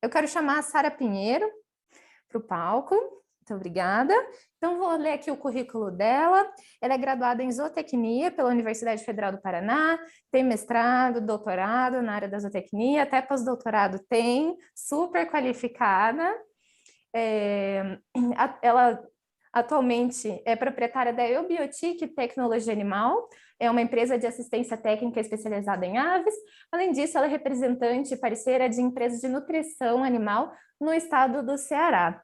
Eu quero chamar a Sara Pinheiro para o palco. Muito obrigada. Então, vou ler aqui o currículo dela. Ela é graduada em zootecnia pela Universidade Federal do Paraná, tem mestrado, doutorado na área da zootecnia, até pós-doutorado tem, super qualificada. Ela atualmente é proprietária da Eubiotic Tecnologia Animal, é uma empresa de assistência técnica especializada em aves. Além disso, ela é representante e parceira de empresas de nutrição animal no estado do Ceará.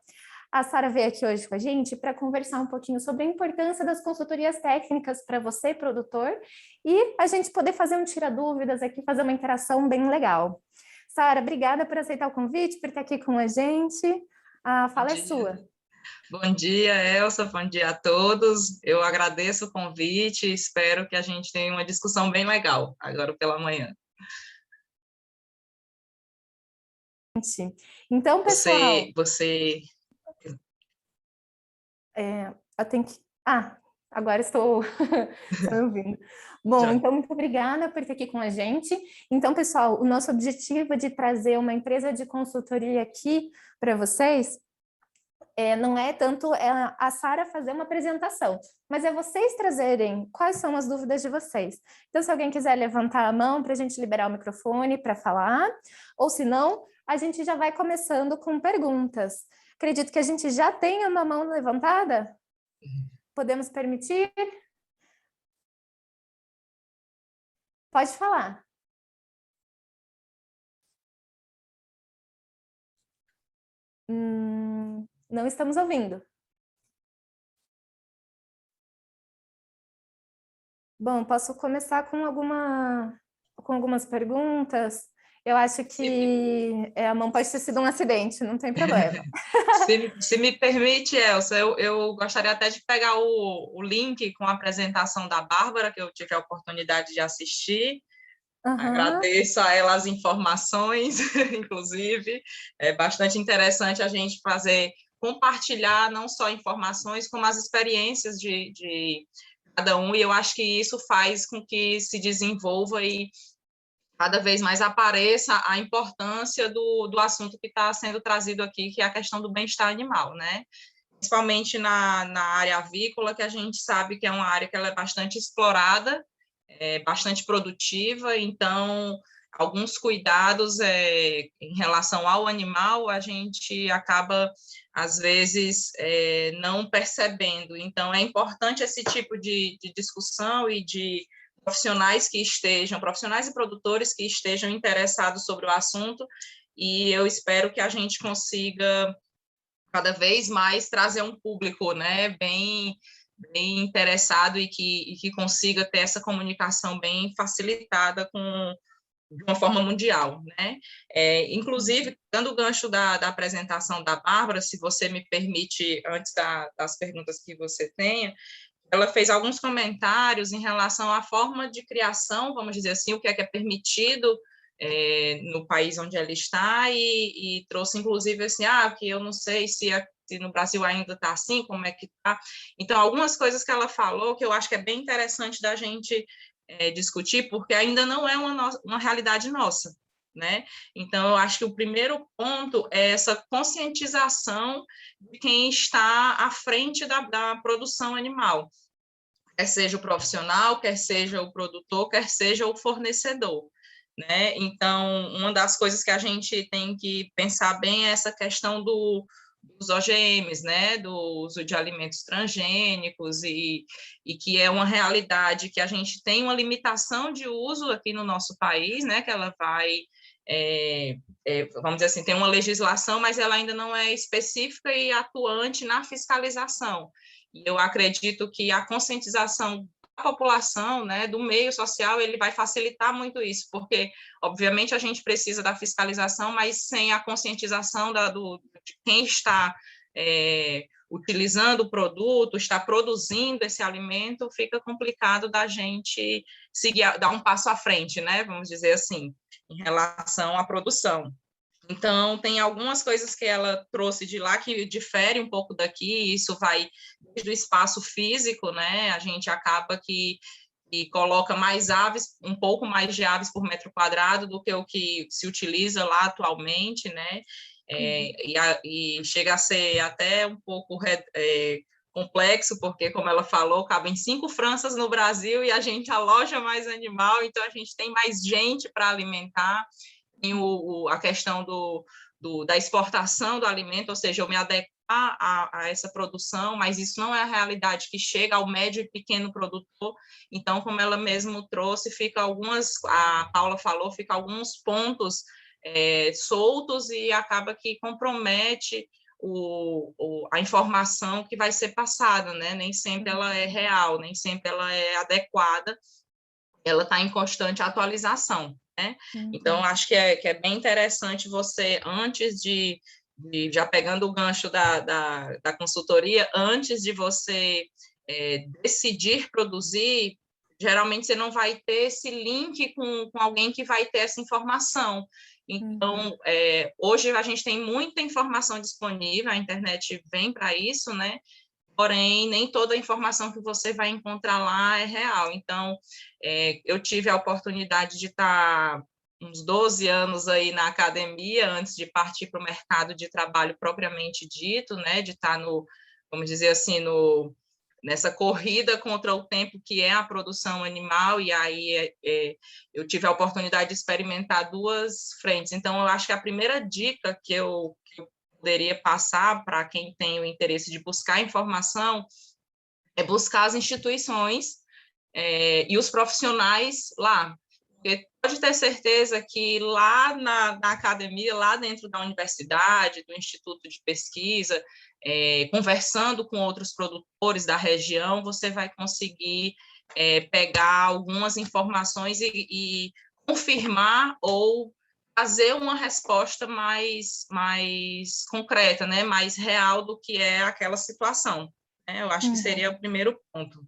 A Sara veio aqui hoje com a gente para conversar um pouquinho sobre a importância das consultorias técnicas para você, produtor, e a gente poder fazer um tira-dúvidas aqui, fazer uma interação bem legal. Sara, obrigada por aceitar o convite, por estar aqui com a gente. A Bom fala é dia. sua. Bom dia, Elsa, bom dia a todos. Eu agradeço o convite e espero que a gente tenha uma discussão bem legal agora pela manhã. Então, pessoal, Você... eu tenho que... agora estou, estou me ouvindo. Bom, Já. então, muito obrigada por estar aqui com a gente. Então, pessoal, o nosso objetivo de trazer uma empresa de consultoria aqui para vocês não é tanto a Sara fazer uma apresentação, mas é vocês trazerem quais são as dúvidas de vocês. Então, se alguém quiser levantar a mão para a gente liberar o microfone para falar, ou se não, a gente já vai começando com perguntas. Acredito que a gente já tenha uma mão levantada. Podemos permitir? Pode falar. Não estamos ouvindo. Bom, posso começar com algumas perguntas. Eu acho que a mão pode ter sido um acidente, não tem problema. Se me permite, Elsa, eu gostaria até de pegar o link com a apresentação da Bárbara, que eu tive a oportunidade de assistir. Uhum. Agradeço a ela as informações, inclusive. É bastante interessante a gente compartilhar não só informações, como as experiências de cada um, e eu acho que isso faz com que se desenvolva e cada vez mais apareça a importância do assunto que está sendo trazido aqui, que é a questão do bem-estar animal, né? Principalmente na área avícola, que a gente sabe que é uma área que ela é bastante explorada, bastante produtiva, então alguns cuidados em relação ao animal a gente acaba às vezes não percebendo, então é importante esse tipo de discussão e de profissionais profissionais e produtores que estejam interessados sobre o assunto, e eu espero que a gente consiga cada vez mais trazer um público, né, bem interessado e que consiga ter essa comunicação bem facilitada de uma forma mundial, né? Inclusive, dando o gancho da apresentação da Bárbara, se você me permite, antes das perguntas que você tenha, ela fez alguns comentários em relação à forma de criação, vamos dizer assim, o que é permitido no país onde ela está, e trouxe, inclusive, assim, que eu não sei se no Brasil ainda está assim, como é que está. Então, algumas coisas que ela falou que eu acho que é bem interessante da gente discutir, porque ainda não é uma realidade nossa, né? Então, eu acho que o primeiro ponto é essa conscientização de quem está à frente da produção animal, quer seja o profissional, quer seja o produtor, quer seja o fornecedor, né? Então, uma das coisas que a gente tem que pensar bem é essa questão dos OGMs, né, do uso de alimentos transgênicos, e que é uma realidade que a gente tem uma limitação de uso aqui no nosso país, né, que ela vai, vamos dizer assim, tem uma legislação, mas ela ainda não é específica e atuante na fiscalização. E eu acredito que a conscientização da população, né, do meio social, ele vai facilitar muito isso, porque, obviamente, a gente precisa da fiscalização, mas sem a conscientização de quem está utilizando o produto, está produzindo esse alimento, fica complicado da gente seguir, dar um passo à frente, né, vamos dizer assim, em relação à produção. Então, tem algumas coisas que ela trouxe de lá que difere um pouco daqui, isso vai desde o espaço físico, né? A gente acaba que e coloca mais aves, um pouco mais de aves por metro quadrado do que o que se utiliza lá atualmente, né? E chega a ser até um pouco complexo, porque, como ela falou, cabem 5 Franças no Brasil e a gente aloja mais animal, então a gente tem mais gente para alimentar. Tem a questão da exportação do alimento, ou seja, eu me adequar a essa produção, mas isso não é a realidade que chega ao médio e pequeno produtor. Então, como ela mesmo trouxe, a Paula falou, fica alguns pontos soltos e acaba que compromete a informação que vai ser passada, né? Nem sempre ela é real, nem sempre ela é adequada, ela está em constante atualização, né? Então, acho que é bem interessante você, antes já pegando o gancho da consultoria, antes de você decidir produzir, geralmente você não vai ter esse link com alguém que vai ter essa informação. Então, hoje a gente tem muita informação disponível, a internet vem para isso, né? Porém, nem toda a informação que você vai encontrar lá é real. Então, eu tive a oportunidade de estar uns 12 anos aí na academia, antes de partir para o mercado de trabalho propriamente dito, né? De estar vamos dizer assim, nessa corrida contra o tempo que é a produção animal, e aí eu tive a oportunidade de experimentar 2 frentes. Então, eu acho que a primeira dica que eu poderia passar para quem tem o interesse de buscar informação é buscar as instituições e os profissionais lá. Porque pode ter certeza que lá na academia, lá dentro da universidade, do instituto de pesquisa, conversando com outros produtores da região, você vai conseguir pegar algumas informações e confirmar ou fazer uma resposta mais concreta, né? Mais real do que é aquela situação. Né? Eu acho que seria o primeiro ponto.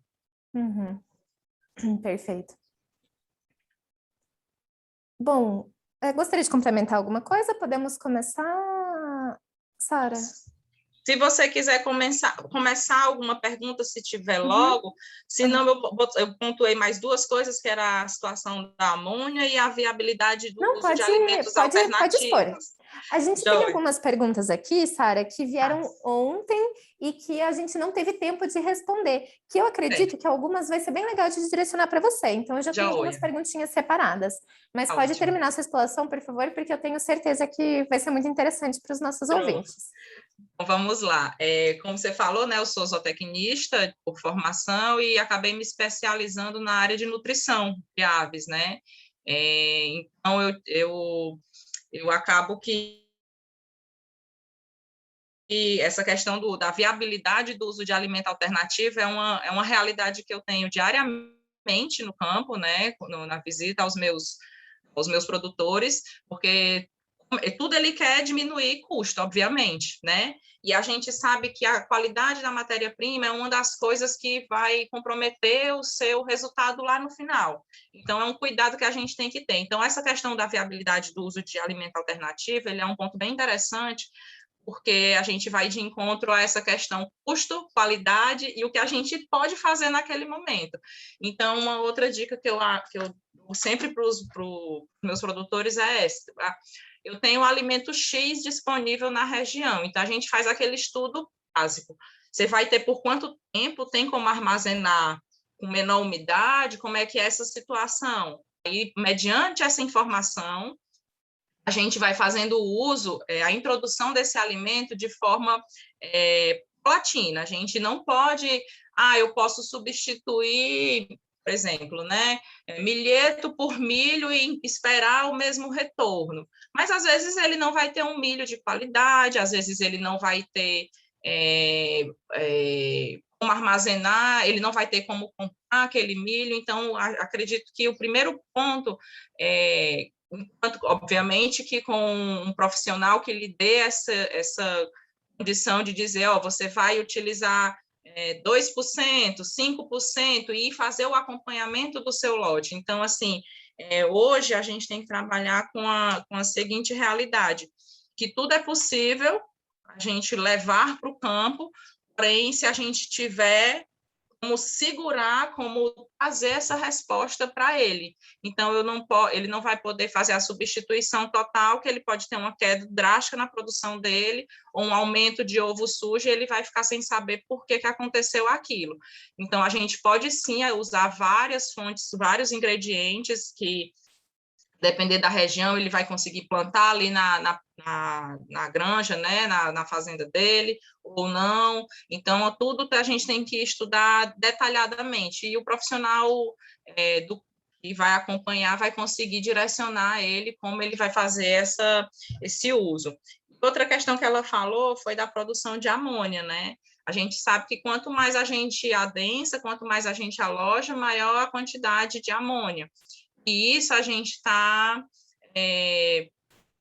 Perfeito. Bom, gostaria de complementar alguma coisa? Podemos começar, Sara? Se você quiser começar alguma pergunta, se tiver logo, senão eu pontuei mais 2 coisas, que era a situação da amônia e a viabilidade do uso de alimentos alternativos. Pode expor. A gente tem algumas perguntas aqui, Sara, que vieram ontem e que a gente não teve tempo de responder, que eu acredito que algumas vai ser bem legal de direcionar para você. Então, eu já tenho algumas perguntinhas separadas. Mas pode terminar a sua explanação, por favor, porque eu tenho certeza que vai ser muito interessante para os nossos ouvintes. Então, vamos lá. Como você falou, né, eu sou zootecnista por formação e acabei me especializando na área de nutrição de aves, né? Então, eu acabo que essa questão da viabilidade do uso de alimento alternativo é uma realidade que eu tenho diariamente no campo, né, na visita aos meus produtores, porque tudo ele quer diminuir custo, obviamente, né? E a gente sabe que a qualidade da matéria-prima é uma das coisas que vai comprometer o seu resultado lá no final. Então, é um cuidado que a gente tem que ter. Então, essa questão da viabilidade do uso de alimento alternativo, ele é um ponto bem interessante, porque a gente vai de encontro a essa questão custo, qualidade e o que a gente pode fazer naquele momento. Então, uma outra dica que eu dou sempre para os meus produtores é essa: eu tenho alimento X disponível na região, então a gente faz aquele estudo básico. Você vai ter por quanto tempo, tem como armazenar com menor umidade, como é que é essa situação? E, mediante essa informação, a gente vai fazendo o uso, a introdução desse alimento de forma paulatina. A gente não pode, eu posso substituir, por exemplo, né, milheto por milho e esperar o mesmo retorno. Mas, às vezes, ele não vai ter um milho de qualidade, às vezes ele não vai ter como armazenar, ele não vai ter como comprar aquele milho. Então, acredito que o primeiro ponto obviamente que com um profissional que lhe dê essa condição de dizer, você vai utilizar 2%, 5% e fazer o acompanhamento do seu lote. Então, assim, hoje a gente tem que trabalhar com a seguinte realidade, que tudo é possível a gente levar para o campo, porém, se a gente tiver como segurar, como trazer essa resposta para ele. Então, ele não vai poder fazer a substituição total, que ele pode ter uma queda drástica na produção dele, ou um aumento de ovo sujo, e ele vai ficar sem saber por que aconteceu aquilo. Então, a gente pode sim usar várias fontes, vários ingredientes que, depender da região, ele vai conseguir plantar ali na granja, né, na fazenda dele, ou não. Então, tudo a gente tem que estudar detalhadamente. E o profissional que vai acompanhar vai conseguir direcionar ele como ele vai fazer esse uso. Outra questão que ela falou foi da produção de amônia, né? A gente sabe que quanto mais a gente adensa, quanto mais a gente aloja, maior a quantidade de amônia. E isso a gente está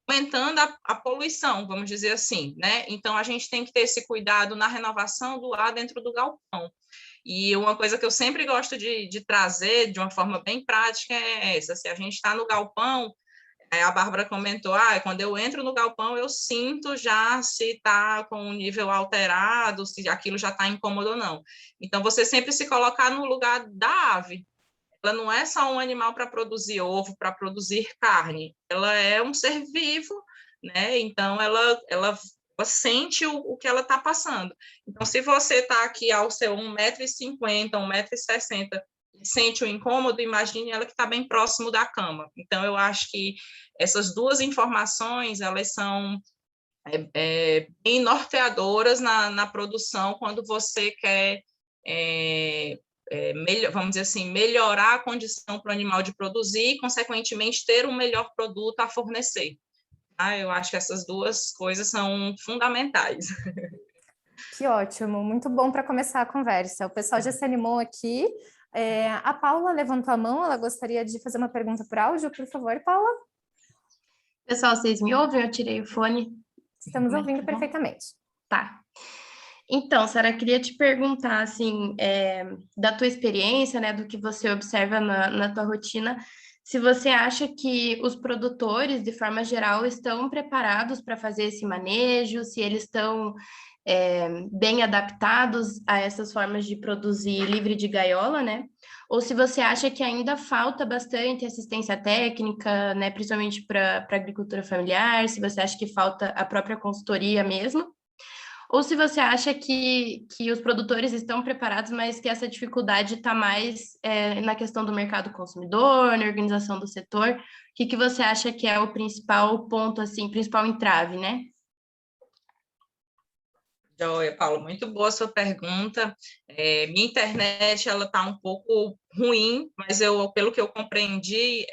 aumentando a poluição, vamos dizer assim, né? Então, a gente tem que ter esse cuidado na renovação do ar dentro do galpão. E uma coisa que eu sempre gosto de trazer de uma forma bem prática é essa: se a gente está no galpão, a Bárbara comentou, quando eu entro no galpão, eu sinto já se está com um nível alterado, se aquilo já está incômodo ou não. Então, você sempre se colocar no lugar da ave. Ela não é só um animal para produzir ovo, para produzir carne. Ela é um ser vivo, né? Então, ela sente o que ela está passando. Então, se você está aqui ao seu 1,50 m, 1,60 m, e sente o incômodo, imagine ela que está bem próximo da cama. Então, eu acho que essas duas informações, elas são bem norteadoras na produção quando você quer vamos dizer assim, melhorar a condição para o animal de produzir e, consequentemente, ter um melhor produto a fornecer. Eu acho que essas duas coisas são fundamentais. Que ótimo, muito bom para começar a conversa. O pessoal já se animou aqui. A Paula levantou a mão, ela gostaria de fazer uma pergunta por áudio, por favor, Paula. Pessoal, vocês me ouvem? Eu tirei o fone. Estamos ouvindo perfeitamente. Tá. Então, Sara, queria te perguntar, assim, da tua experiência, né, do que você observa na tua rotina, se você acha que os produtores, de forma geral, estão preparados para fazer esse manejo, se eles estão bem adaptados a essas formas de produzir livre de gaiola, né? Ou se você acha que ainda falta bastante assistência técnica, né, principalmente para a agricultura familiar, se você acha que falta a própria consultoria mesmo, ou se você acha que os produtores estão preparados, mas que essa dificuldade está mais na questão do mercado consumidor, na organização do setor. O que você acha que é o principal ponto, assim, principal entrave, né? Joia, Paulo, muito boa a sua pergunta. Minha internet ela está um pouco ruim, mas pelo que eu compreendi,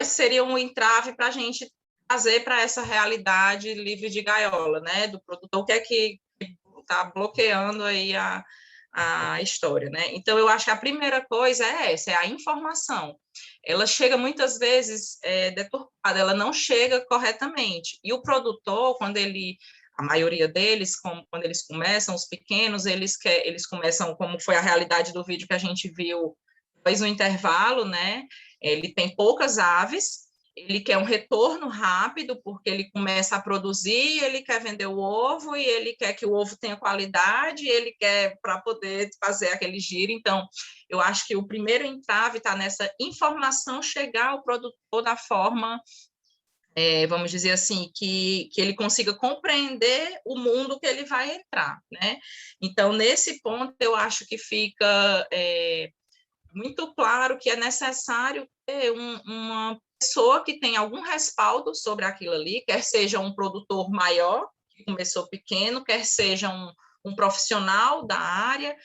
seria um entrave para a gente trazer para essa realidade livre de gaiola, né, do produtor, que está bloqueando aí a história, né? Então, eu acho que a primeira coisa é essa, é a informação. Ela chega muitas vezes deturpada, ela não chega corretamente. E o produtor, a maioria deles, quando eles começam, os pequenos, eles começam, como foi a realidade do vídeo que a gente viu depois no intervalo, né? Ele tem poucas aves, ele quer um retorno rápido, porque ele começa a produzir, ele quer vender o ovo, e ele quer que o ovo tenha qualidade, ele quer para poder fazer aquele giro. Então, eu acho que o primeiro entrave está nessa informação chegar ao produtor da forma, vamos dizer assim, que ele consiga compreender o mundo que ele vai entrar, né? Então, nesse ponto, eu acho que fica muito claro que é necessário ter uma pessoa que tenha algum respaldo sobre aquilo ali, quer seja um produtor maior, que começou pequeno, quer seja um profissional da área,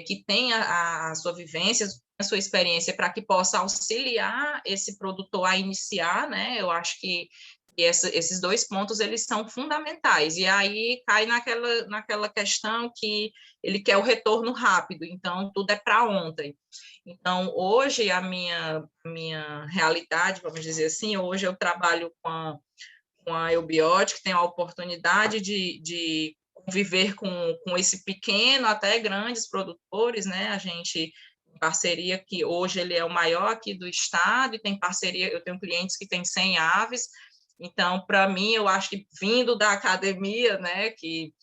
que tenha a sua vivência, a sua experiência, para que possa auxiliar esse produtor a iniciar, né? Eu acho que esses dois pontos, eles são fundamentais, e aí cai naquela questão que ele quer o retorno rápido, então tudo é para ontem. Então, hoje, a minha realidade, vamos dizer assim, hoje eu trabalho com a Eubiótica, tenho a oportunidade de conviver com esse pequeno até grandes produtores, né? A gente tem parceria que hoje ele é o maior aqui do estado, e tem parceria, eu tenho clientes que têm 100 aves. Então, para mim, eu acho que vindo da academia, né, que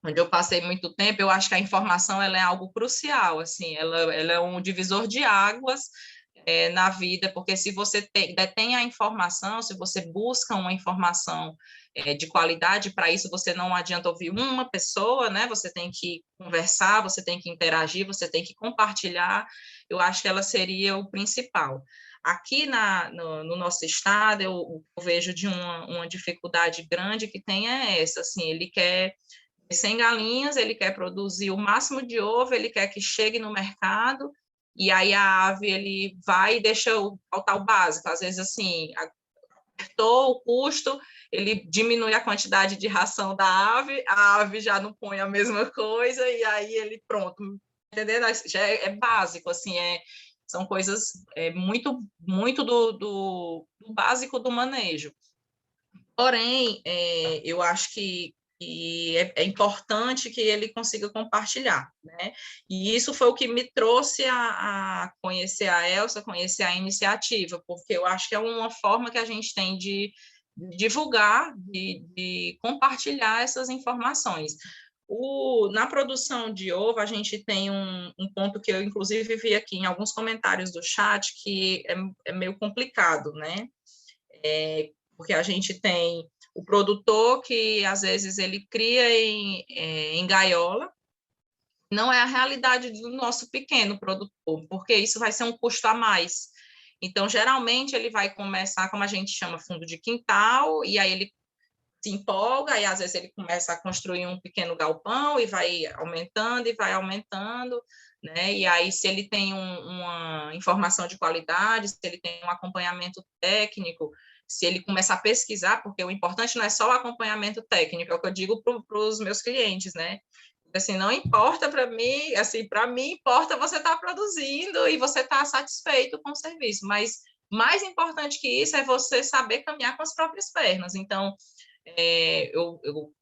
onde eu passei muito tempo, eu acho que a informação ela é algo crucial, assim, ela é um divisor de águas na vida, porque se você detém a informação, se você busca uma informação de qualidade, para isso você não adianta ouvir uma pessoa, né? Você tem que conversar, você tem que interagir, você tem que compartilhar. Eu acho que ela seria o principal. Aqui no nosso estado, eu vejo de uma dificuldade grande que tem é essa, assim, ele quer 100 galinhas, ele quer produzir o máximo de ovo, ele quer que chegue no mercado, e aí a ave, ele vai e deixa faltar o básico, às vezes, assim, apertou o custo, ele diminui a quantidade de ração da ave, a ave já não põe a mesma coisa, e aí ele, pronto, entendendo? Já é básico, assim, são coisas muito, muito do básico do manejo. Porém, eu acho que é importante que ele consiga compartilhar, né? E isso foi o que me trouxe a conhecer a Elsa, conhecer a iniciativa, porque eu acho que é uma forma que a gente tem de divulgar, de compartilhar essas informações. Na produção de ovo, a gente tem um ponto que eu, inclusive, vi aqui em alguns comentários do chat, que é meio complicado, né? Porque a gente tem o produtor que, às vezes, ele cria em gaiola, não é a realidade do nosso pequeno produtor, porque isso vai ser um custo a mais. Então, geralmente, ele vai começar, como a gente chama, fundo de quintal, e aí ele se empolga, e às vezes ele começa a construir um pequeno galpão e vai aumentando, né? E aí, se ele tem uma informação de qualidade, se ele tem um acompanhamento técnico, se ele começar a pesquisar, porque o importante não é só o acompanhamento técnico, é o que eu digo para os meus clientes, né? Assim, não importa para mim, assim, para mim importa você estar produzindo e você estar satisfeito com o serviço, mas mais importante que isso é você saber caminhar com as próprias pernas. Então, eu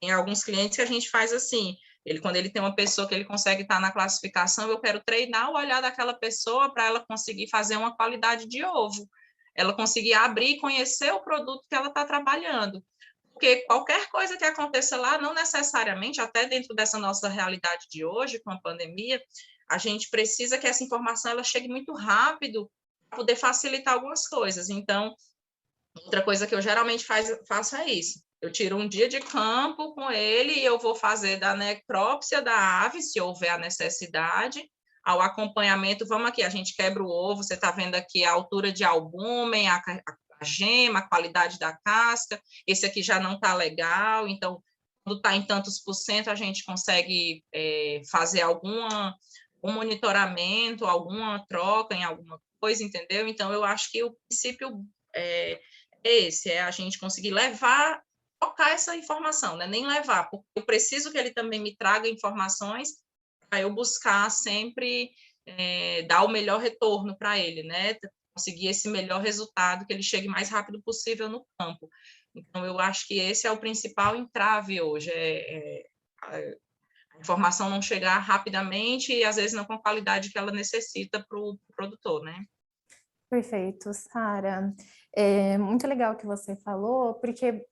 tenho alguns clientes que a gente faz assim, quando ele tem uma pessoa que ele consegue estar na classificação, eu quero treinar o olhar daquela pessoa para ela conseguir fazer uma qualidade de ovo, ela conseguir abrir e conhecer o produto que ela está trabalhando. Porque qualquer coisa que aconteça lá, não necessariamente, até dentro dessa nossa realidade de hoje, com a pandemia, a gente precisa que essa informação ela chegue muito rápido para poder facilitar algumas coisas. Então, outra coisa que eu geralmente faço é isso. Eu tiro um dia de campo com ele e eu vou fazer da necrópsia da ave, se houver a necessidade, ao acompanhamento. Vamos aqui, a gente quebra o ovo, você está vendo aqui a altura de albúmen, a gema, a qualidade da casca, esse aqui já não está legal, então, quando está em tantos por cento, a gente consegue fazer um monitoramento, alguma troca em alguma coisa, entendeu? Então, eu acho que o princípio esse, a gente conseguir tocar essa informação, né? Nem levar, porque eu preciso que ele também me traga informações para eu buscar sempre dar o melhor retorno para ele, né? Conseguir esse melhor resultado, que ele chegue mais rápido possível no campo. Então, eu acho que esse é o principal entrave hoje, a informação não chegar rapidamente e, às vezes, não com a qualidade que ela necessita para o produtor, né? Perfeito, Sara. É muito legal o que você falou, porque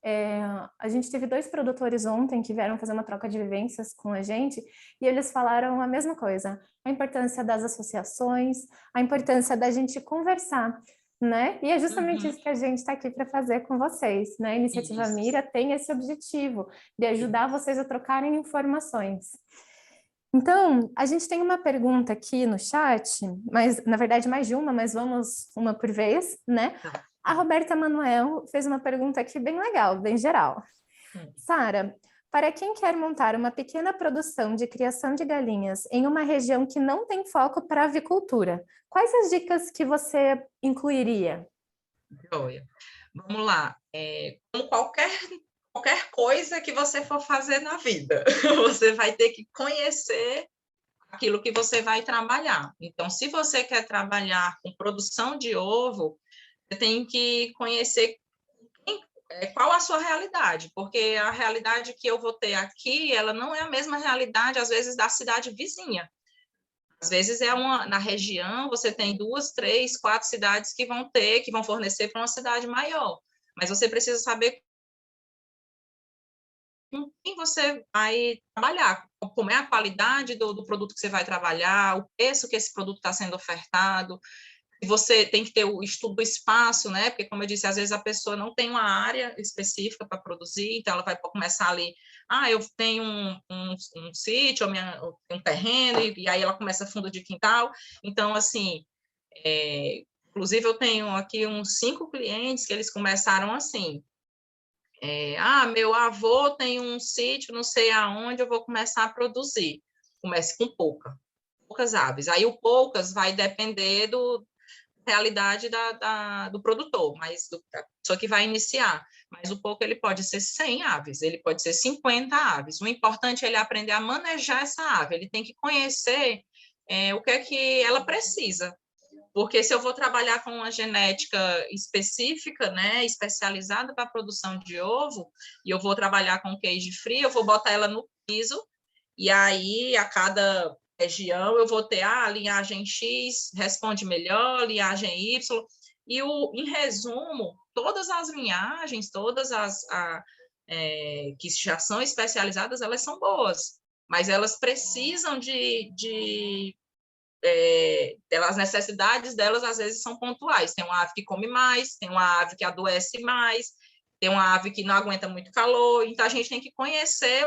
a gente teve 2 produtores ontem que vieram fazer uma troca de vivências com a gente e eles falaram a mesma coisa, a importância das associações, a importância da gente conversar, né? E é justamente isso que a gente está aqui para fazer com vocês, né? A Iniciativa Mira tem esse objetivo de ajudar vocês a trocarem informações. Então, a gente tem uma pergunta aqui no chat, mas na verdade mais de uma, mas vamos uma por vez, né? A Roberta Manuel fez uma pergunta aqui bem legal, bem geral. Sara, para quem quer montar uma pequena produção de criação de galinhas em uma região que não tem foco para avicultura, quais as dicas que você incluiria? Olha, vamos lá. Como qualquer coisa que você for fazer na vida, você vai ter que conhecer aquilo que você vai trabalhar. Então, se você quer trabalhar com produção de ovo, você tem que conhecer qual a sua realidade, porque a realidade que eu vou ter aqui, ela não é a mesma realidade, às vezes, da cidade vizinha. Às vezes, na região, você tem 2, 3, 4 cidades que vão fornecer para uma cidade maior. Mas você precisa saber com quem você vai trabalhar, como é a qualidade do produto que você vai trabalhar, o preço que esse produto está sendo ofertado. Você tem que ter o estudo do espaço, né? Porque, como eu disse, às vezes a pessoa não tem uma área específica para produzir, então ela vai começar ali, eu tenho um sítio, eu tenho um terreno, e aí ela começa fundo de quintal. Então, assim, inclusive eu tenho aqui uns 5 clientes que eles começaram assim, meu avô tem um sítio, não sei aonde, eu vou começar a produzir. Comece com poucas aves. Aí o poucas vai depender realidade do produtor, mas da pessoa que vai iniciar. Mas o pouco ele pode ser 100 aves, ele pode ser 50 aves. O importante é ele aprender a manejar essa ave, ele tem que conhecer o que é que ela precisa. Porque se eu vou trabalhar com uma genética específica, né, especializada para a produção de ovo, e eu vou trabalhar com cage free, eu vou botar ela no piso, e aí a cada região eu vou ter a linhagem X responde melhor, linhagem Y, e em resumo, todas as linhagens, que já são especializadas, elas são boas, mas elas precisam as necessidades delas às vezes são pontuais. Tem uma ave que come mais, tem uma ave que adoece mais, tem uma ave que não aguenta muito calor, então a gente tem que conhecer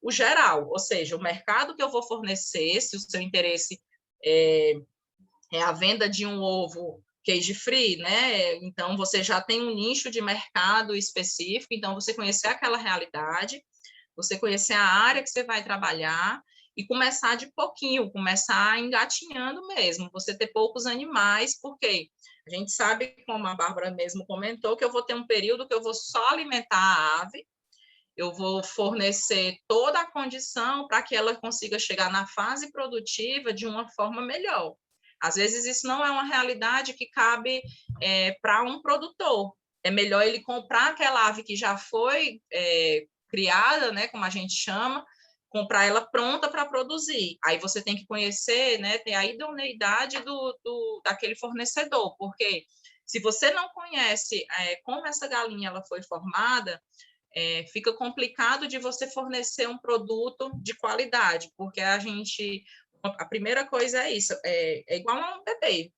o geral, ou seja, o mercado que eu vou fornecer, se o seu interesse é a venda de um ovo cage free, né? Então você já tem um nicho de mercado específico, então você conhecer aquela realidade, você conhecer a área que você vai trabalhar e começar de pouquinho, começar engatinhando mesmo, você ter poucos animais, porque a gente sabe, como a Bárbara mesmo comentou, que eu vou ter um período que eu vou só alimentar a ave, eu vou fornecer toda a condição para que ela consiga chegar na fase produtiva de uma forma melhor. Às vezes, isso não é uma realidade que cabe para um produtor. É melhor ele comprar aquela ave que já foi criada, né, como a gente chama, comprar ela pronta para produzir. Aí você tem que conhecer, né, ter a idoneidade daquele fornecedor, porque se você não conhece como essa galinha ela foi formada, fica complicado de você fornecer um produto de qualidade, porque a primeira coisa é isso, é igual a um bebê,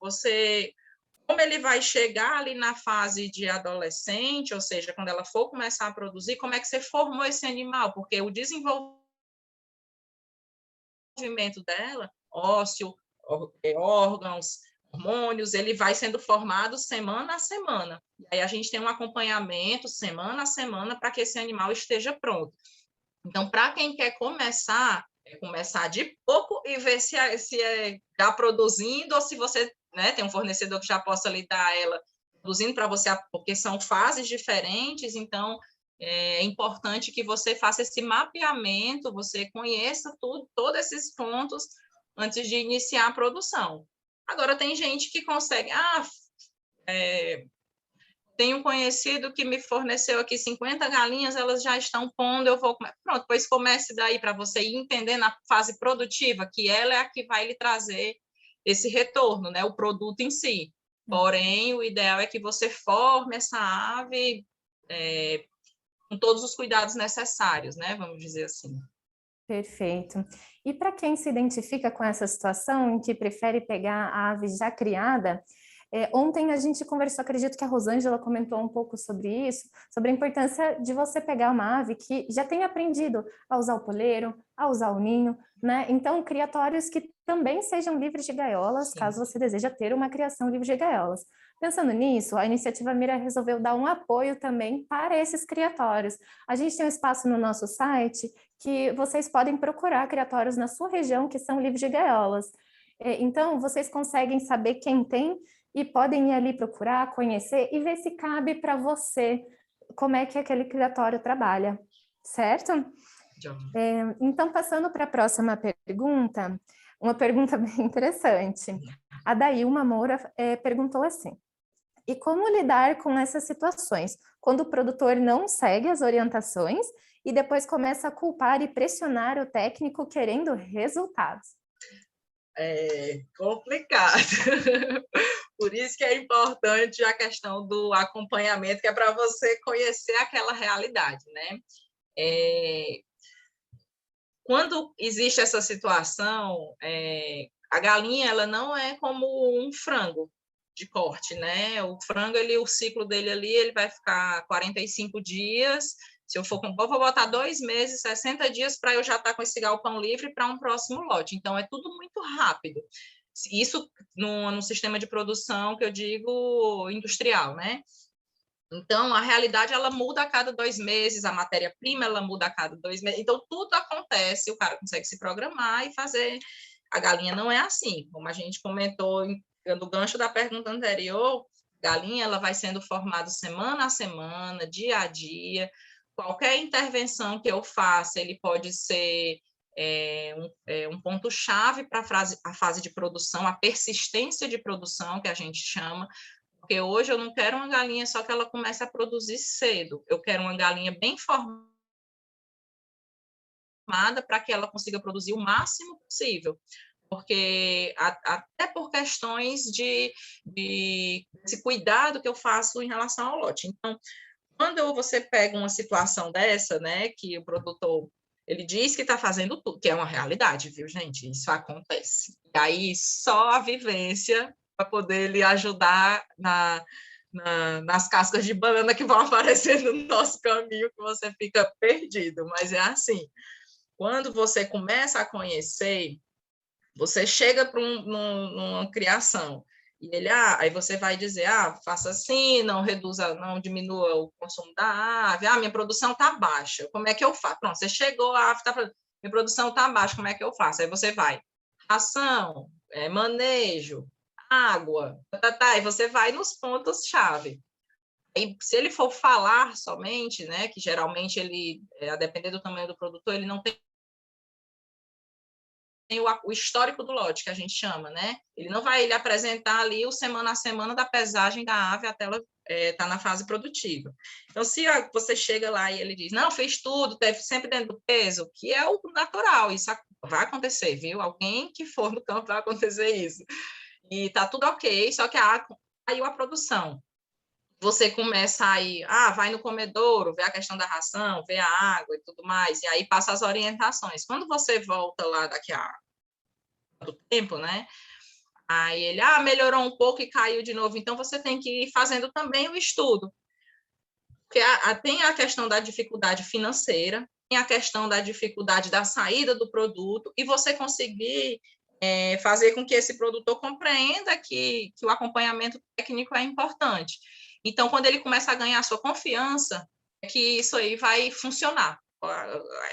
como ele vai chegar ali na fase de adolescente, ou seja, quando ela for começar a produzir, como é que você formou esse animal? Porque o desenvolvimento dela, ósseo, órgãos, hormônios, ele vai sendo formado semana a semana. E aí a gente tem um acompanhamento semana a semana para que esse animal esteja pronto. Então, para quem quer começar de pouco e ver se está produzindo ou se você, né, tem um fornecedor que já possa lhe dar ela produzindo para você, porque são fases diferentes, então é importante que você faça esse mapeamento, você conheça todos esses pontos antes de iniciar a produção. Agora, tem gente que consegue, tenho um conhecido que me forneceu aqui 50 galinhas, elas já estão pondo, eu vou... Pronto, pois comece daí para você ir entendendo a fase produtiva, que ela é a que vai lhe trazer esse retorno, né? O produto em si. Porém, o ideal é que você forme essa ave com todos os cuidados necessários, né? Vamos dizer assim. Perfeito. E para quem se identifica com essa situação em que prefere pegar a ave já criada, ontem a gente conversou, acredito que a Rosângela comentou um pouco sobre isso, sobre a importância de você pegar uma ave que já tenha aprendido a usar o poleiro, a usar o ninho, né? Então, criatórios que também sejam livres de gaiolas, sim, caso você deseja ter uma criação livre de gaiolas. Pensando nisso, a Iniciativa Mira resolveu dar um apoio também para esses criatórios. A gente tem um espaço no nosso site que vocês podem procurar criatórios na sua região que são livres de gaiolas. Então, vocês conseguem saber quem tem e podem ir ali procurar, conhecer e ver se cabe para você como é que aquele criatório trabalha, certo? Então, passando para a próxima pergunta, uma pergunta bem interessante. A Dailma Moura perguntou assim: e como lidar com essas situações, quando o produtor não segue as orientações e depois começa a culpar e pressionar o técnico querendo resultados? É complicado. Por isso que é importante a questão do acompanhamento, que é para você conhecer aquela realidade, né? Quando existe essa situação, a galinha ela não é como um frango de corte, né? O frango, o ciclo dele ali, ele vai ficar 45 dias. Se eu for vou botar 2 meses, 60 dias para eu já estar com esse galpão livre para um próximo lote. Então, é tudo muito rápido. Isso no sistema de produção que eu digo industrial, né? Então, a realidade, ela muda a cada 2 meses, a matéria-prima, ela muda a cada 2 meses. Então, tudo acontece, o cara consegue se programar e fazer. A galinha não é assim, como a gente comentou no gancho da pergunta anterior, a galinha, ela vai sendo formada semana a semana, dia a dia. Qualquer intervenção que eu faça, ele pode ser um ponto-chave para a fase de produção, a persistência de produção, que a gente chama, porque hoje eu não quero uma galinha só que ela comece a produzir cedo. Eu quero uma galinha bem formada para que ela consiga produzir o máximo possível. Porque até por questões desse cuidado que eu faço em relação ao lote. Então, quando você pega uma situação dessa, né, que o produtor ele diz que está fazendo tudo, que é uma realidade, viu, gente? Isso acontece. E aí, só a vivência para poder lhe ajudar nas cascas de banana que vão aparecer no nosso caminho, que você fica perdido. Mas é assim, quando você começa a conhecer, você chega para numa criação, e aí você vai dizer, faça assim, não reduza, não diminua o consumo da ave, minha produção está baixa, como é que eu faço? Pronto, você chegou, a ave está falando, minha produção está baixa, como é que eu faço? Aí você vai, ração, manejo, água, e você vai nos pontos-chave. Aí, se ele for falar somente, né, que geralmente ele, a depender do tamanho do produtor, ele não tem o histórico do lote, que a gente chama, né? Ele não vai ele apresentar ali o semana a semana da pesagem da ave até ela estar na fase produtiva. Então, se você chega lá e ele diz, não, fez tudo, teve sempre dentro do peso, que é o natural, isso vai acontecer, viu? Alguém que for no campo vai acontecer isso. E tá tudo ok, só que caiu a produção. Você começa aí, vai no comedouro, vê a questão da ração, vê a água e tudo mais, e aí passa as orientações. Quando você volta lá daqui a do tempo, né? Aí ele, melhorou um pouco e caiu de novo. Então, você tem que ir fazendo também o estudo. Porque tem a questão da dificuldade financeira, tem a questão da dificuldade da saída do produto, e você conseguir fazer com que esse produtor compreenda que o acompanhamento técnico é importante. Então, quando ele começa a ganhar a sua confiança, é que isso aí vai funcionar.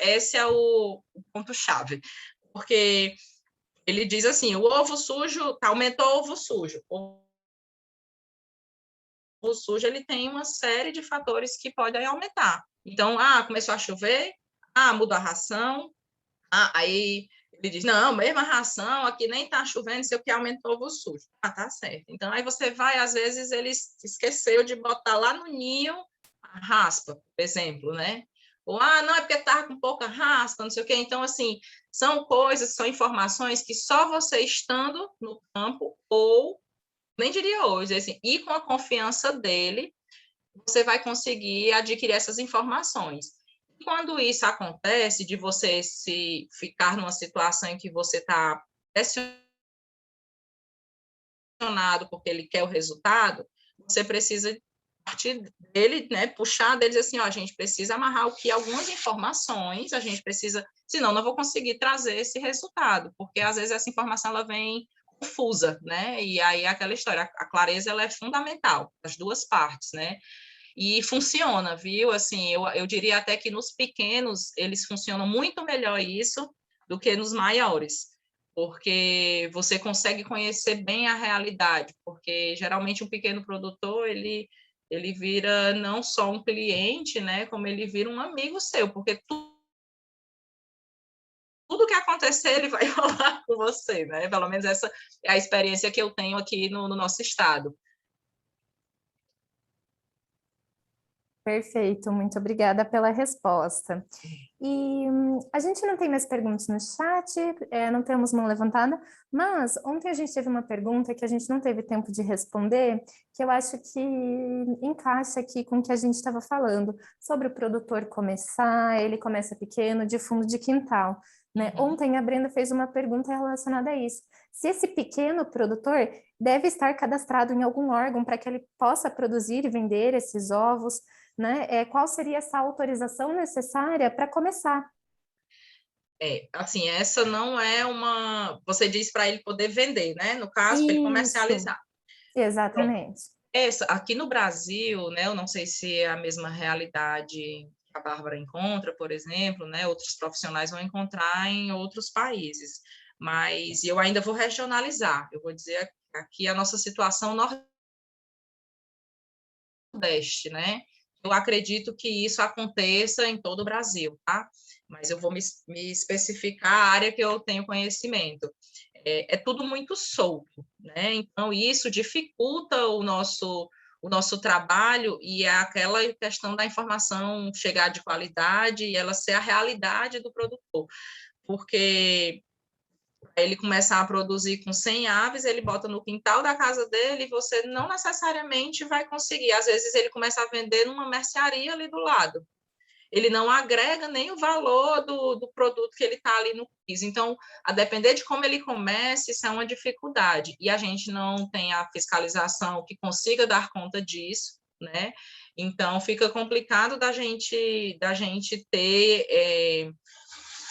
Esse é o ponto-chave. Porque ele diz assim, o ovo sujo, aumentou o ovo sujo. O ovo sujo, ele tem uma série de fatores que podem aumentar. Então, começou a chover, mudou a ração, aí ele diz, não, mesma ração, aqui nem está chovendo, sei o que aumentou o ovo sujo. Tá certo. Então, aí você vai, às vezes, ele esqueceu de botar lá no ninho a raspa, por exemplo, né? Ou, não, é porque estava com pouca raspa, não sei o quê. Então, assim, são coisas, são informações que só você estando no campo, ou, nem diria hoje, assim, e com a confiança dele, você vai conseguir adquirir essas informações. E quando isso acontece, de você se ficar numa situação em que você está pressionado porque ele quer o resultado, você precisa partir dele, né, puxar deles assim, a gente precisa amarrar algumas informações, a gente precisa, senão não vou conseguir trazer esse resultado, porque às vezes essa informação ela vem confusa, né, e aí aquela história, a clareza ela é fundamental, as duas partes, né, e funciona, viu, assim, eu diria até que nos pequenos eles funcionam muito melhor isso do que nos maiores, porque você consegue conhecer bem a realidade, porque geralmente um pequeno produtor, ele vira não só um cliente, né, como ele vira um amigo seu, porque tudo que acontecer, ele vai falar com você, né, pelo menos essa é a experiência que eu tenho aqui no nosso estado. Perfeito, muito obrigada pela resposta. E a gente não tem mais perguntas no chat, não temos mão levantada, mas ontem a gente teve uma pergunta que a gente não teve tempo de responder, que eu acho que encaixa aqui com o que a gente estava falando, sobre o produtor começar, ele começa pequeno, de fundo de quintal, né? Ontem a Brenda fez uma pergunta relacionada a isso. Se esse pequeno produtor deve estar cadastrado em algum órgão para que ele possa produzir e vender esses ovos, né? Qual seria essa autorização necessária para começar? Assim, essa não é uma... Você diz para ele poder vender, né? No caso, para ele Isso, comercializar. exatamente. Aqui no Brasil, né? Eu não sei se é a mesma realidade que a Bárbara encontra, por exemplo, né? Outros profissionais vão encontrar em outros países. Mas eu ainda vou regionalizar. Eu vou dizer aqui a nossa situação Nordeste, né? Eu acredito que isso aconteça em todo o Brasil, tá? Mas eu vou me especificar a área que eu tenho conhecimento. É tudo muito solto, né? Então, isso dificulta o nosso trabalho e é aquela questão da informação chegar de qualidade e ela ser a realidade do produtor. Porque ele começar a produzir com 100 aves, ele bota no quintal da casa dele e você não necessariamente vai conseguir. Às vezes, ele começa a vender numa mercearia ali do lado. Ele não agrega nem o valor do produto que ele está ali no piso. Então, a depender de como ele comece, isso é uma dificuldade. E a gente não tem a fiscalização que consiga dar conta disso, né? Então, fica complicado da gente ter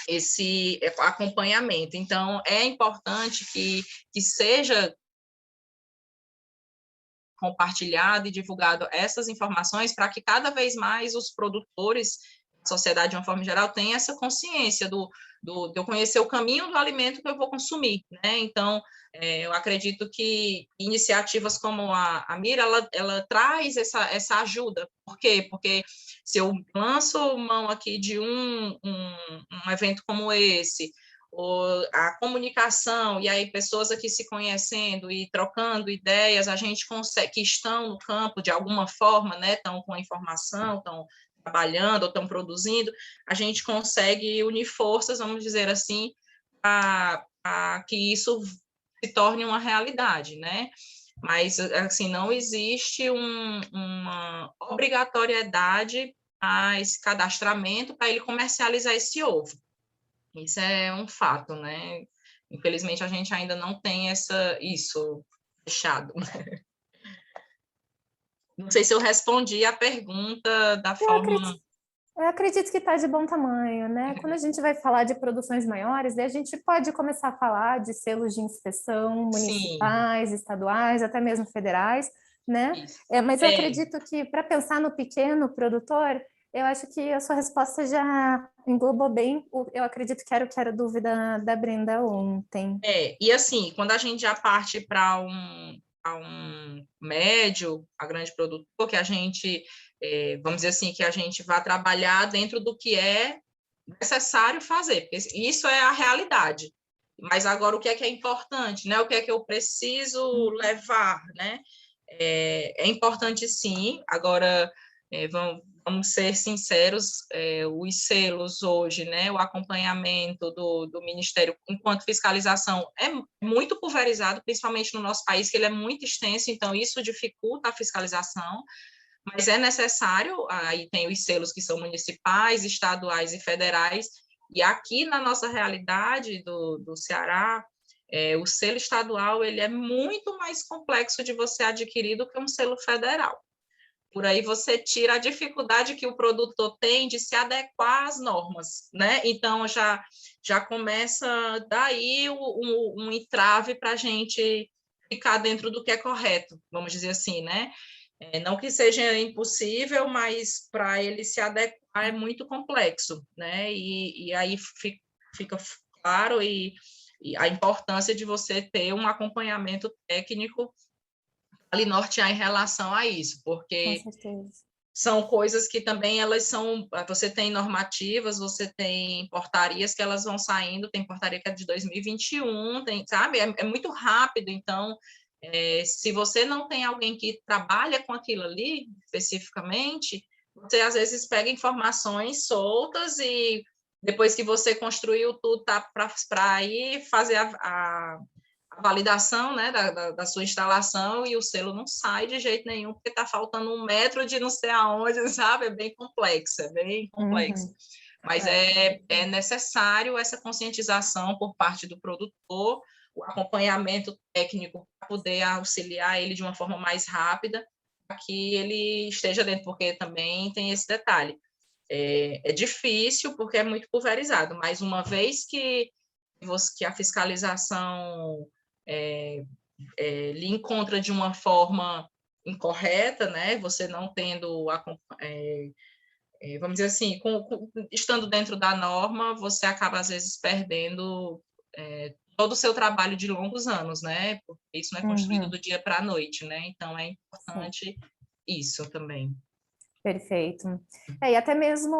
esse acompanhamento. Então, é importante que seja compartilhado e divulgado essas informações para que cada vez mais os produtores, a sociedade de uma forma geral, tenham essa consciência de eu conhecer o caminho do alimento que eu vou consumir, né? Então, eu acredito que iniciativas como a Mira, ela traz essa ajuda. Por quê? Porque se eu lanço mão aqui de um evento como esse, a comunicação, e aí pessoas aqui se conhecendo e trocando ideias, a gente consegue, que estão no campo de alguma forma, né, estão com a informação, estão trabalhando ou estão produzindo, a gente consegue unir forças, vamos dizer assim, para que isso se torne uma realidade, né? Mas, assim, não existe uma obrigatoriedade a esse cadastramento para ele comercializar esse ovo. Isso é um fato, né? Infelizmente, a gente ainda não tem isso fechado. Não sei se eu respondi a pergunta da Eu acredito, forma... eu acredito que está de bom tamanho, né? Quando a gente vai falar de produções maiores, daí a gente pode começar a falar de selos de inspeção Sim, municipais, estaduais, até mesmo federais, né? isso. Mas eu acredito que para pensar no pequeno produtor, eu acho que a sua resposta já englobou bem. Eu acredito que era a dúvida da Brenda ontem. E assim, quando a gente já parte para um médio, a grande produtor, que a gente, vamos dizer assim, que a gente vai trabalhar dentro do que é necessário fazer, porque isso é a realidade. Mas agora o que é importante, né? O que é que eu preciso levar, né? É importante sim, agora vamos ser sinceros, os selos hoje, né? O acompanhamento do Ministério enquanto fiscalização é muito pulverizado, principalmente no nosso país, que ele é muito extenso, então isso dificulta a fiscalização, mas é necessário, aí tem os selos que são municipais, estaduais e federais, e aqui na nossa realidade do Ceará, o selo estadual ele é muito mais complexo de você adquirir do que um selo federal. Por aí você tira a dificuldade que o produtor tem de se adequar às normas, né? Então, já começa daí um entrave para a gente ficar dentro do que é correto, vamos dizer assim, né? Não que seja impossível, mas para ele se adequar é muito complexo, né? E aí fica claro e a importância de você ter um acompanhamento técnico ali nortear em relação a isso, Com porque certeza. são coisas que também elas são, você tem normativas, você tem portarias que elas vão saindo, tem portaria que é de 2021, tem, sabe? É muito rápido, então, se você não tem alguém que trabalha com aquilo ali, especificamente, você às vezes pega informações soltas e depois que você construiu tudo, tá para ir fazer a validação, né, da sua instalação, e o selo não sai de jeito nenhum, porque está faltando 1 metro de não sei aonde, sabe? É bem complexo, é bem complexo. Mas é necessário essa conscientização por parte do produtor, o acompanhamento técnico para poder auxiliar ele de uma forma mais rápida, para que ele esteja dentro, porque também tem esse detalhe. É difícil, porque é muito pulverizado, mas uma vez que a fiscalização lhe encontra de uma forma incorreta, né? Você não tendo, vamos dizer assim, estando dentro da norma, você acaba, às vezes, perdendo todo o seu trabalho de longos anos, né? Porque isso não é construído do dia para a noite, né? Então, é importante isso também. Perfeito. E até mesmo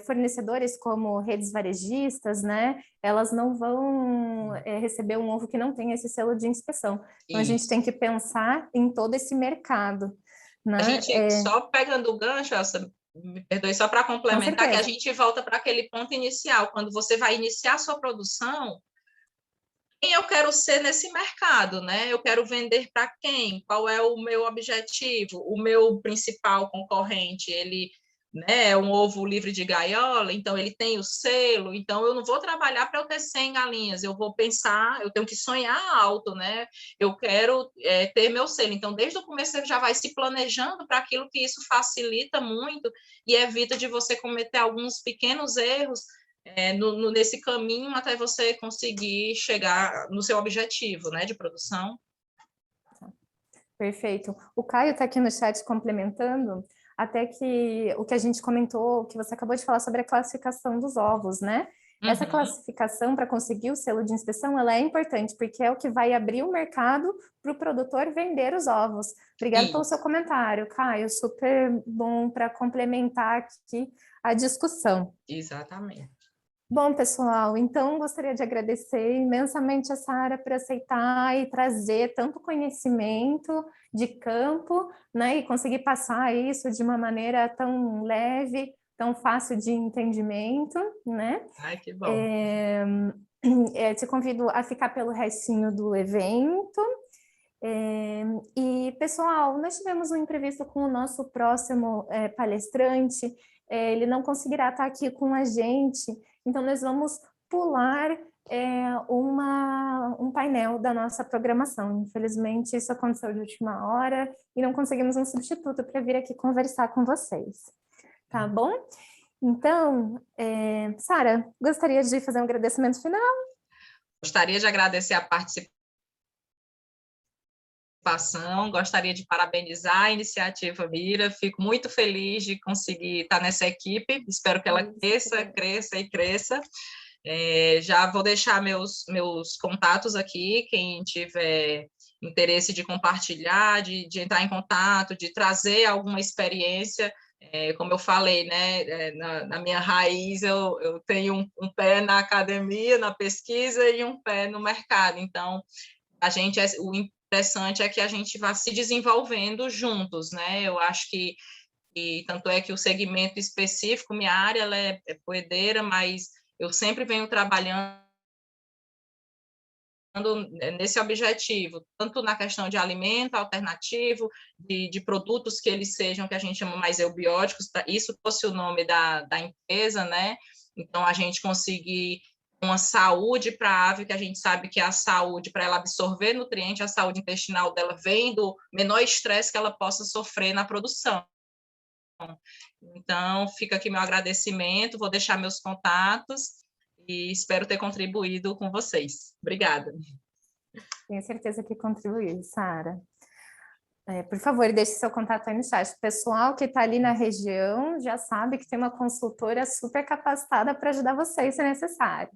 fornecedores como redes varejistas, né? Elas não vão receber um ovo que não tem esse selo de inspeção. Então, a gente tem que pensar em todo esse mercado, né? A gente, só pegando o gancho, Elsa, me perdoe, só para complementar, que a gente volta para aquele ponto inicial. Quando você vai iniciar a sua produção, quem eu quero ser nesse mercado, né? Eu quero vender para quem? Qual é o meu objetivo? O meu principal concorrente, ele, né, é um ovo livre de gaiola, então ele tem o selo, então eu não vou trabalhar para eu ter 100 galinhas, eu vou pensar, eu tenho que sonhar alto, né? Eu quero ter meu selo. Então, desde o começo, você já vai se planejando para aquilo, que isso facilita muito e evita de você cometer alguns pequenos erros nesse caminho até você conseguir chegar no seu objetivo, né, de produção. Perfeito. O Caio está aqui no chat complementando, até que o que a gente comentou, que você acabou de falar sobre a classificação dos ovos, né? Essa classificação para conseguir o selo de inspeção, ela é importante, porque é o que vai abrir o mercado para o produtor vender os ovos. Obrigada pelo seu comentário, Caio, super bom para complementar aqui a discussão. Exatamente. Bom, pessoal, então gostaria de agradecer imensamente a Sara por aceitar e trazer tanto conhecimento de campo, né, e conseguir passar isso de uma maneira tão leve, tão fácil de entendimento, né? Ai, que bom. Te convido a ficar pelo restinho do evento. E, pessoal, nós tivemos um imprevisto com o nosso próximo palestrante, ele não conseguirá estar aqui com a gente, então nós vamos pular um painel da nossa programação. Infelizmente, isso aconteceu de última hora e não conseguimos um substituto para vir aqui conversar com vocês. Tá bom? Então, Sara, gostaria de fazer um agradecimento final? Gostaria de agradecer a participação, gostaria de parabenizar a iniciativa Mira, fico muito feliz de conseguir estar nessa equipe, espero que ela cresça e cresça. Já vou deixar meus contatos aqui, quem tiver interesse de compartilhar, de entrar em contato, de trazer alguma experiência, como eu falei, né, na minha raiz eu tenho um pé na academia, na pesquisa, e um pé no mercado, então o interessante é que a gente vá se desenvolvendo juntos, né? Eu acho que tanto é que o segmento específico, minha área, ela é poedeira, mas eu sempre venho trabalhando nesse objetivo, tanto na questão de alimento alternativo, de produtos que eles sejam, que a gente chama mais eubióticos, isso fosse o nome da empresa, né? Então, a gente conseguir uma saúde para a ave, que a gente sabe que a saúde, para ela absorver nutriente, a saúde intestinal dela vem do menor estresse que ela possa sofrer na produção. Então, fica aqui meu agradecimento, vou deixar meus contatos e espero ter contribuído com vocês. Obrigada. Tenho certeza que contribuiu, Sara. Por favor, deixe seu contato aí no chat. O pessoal que está ali na região já sabe que tem uma consultora super capacitada para ajudar vocês, se necessário.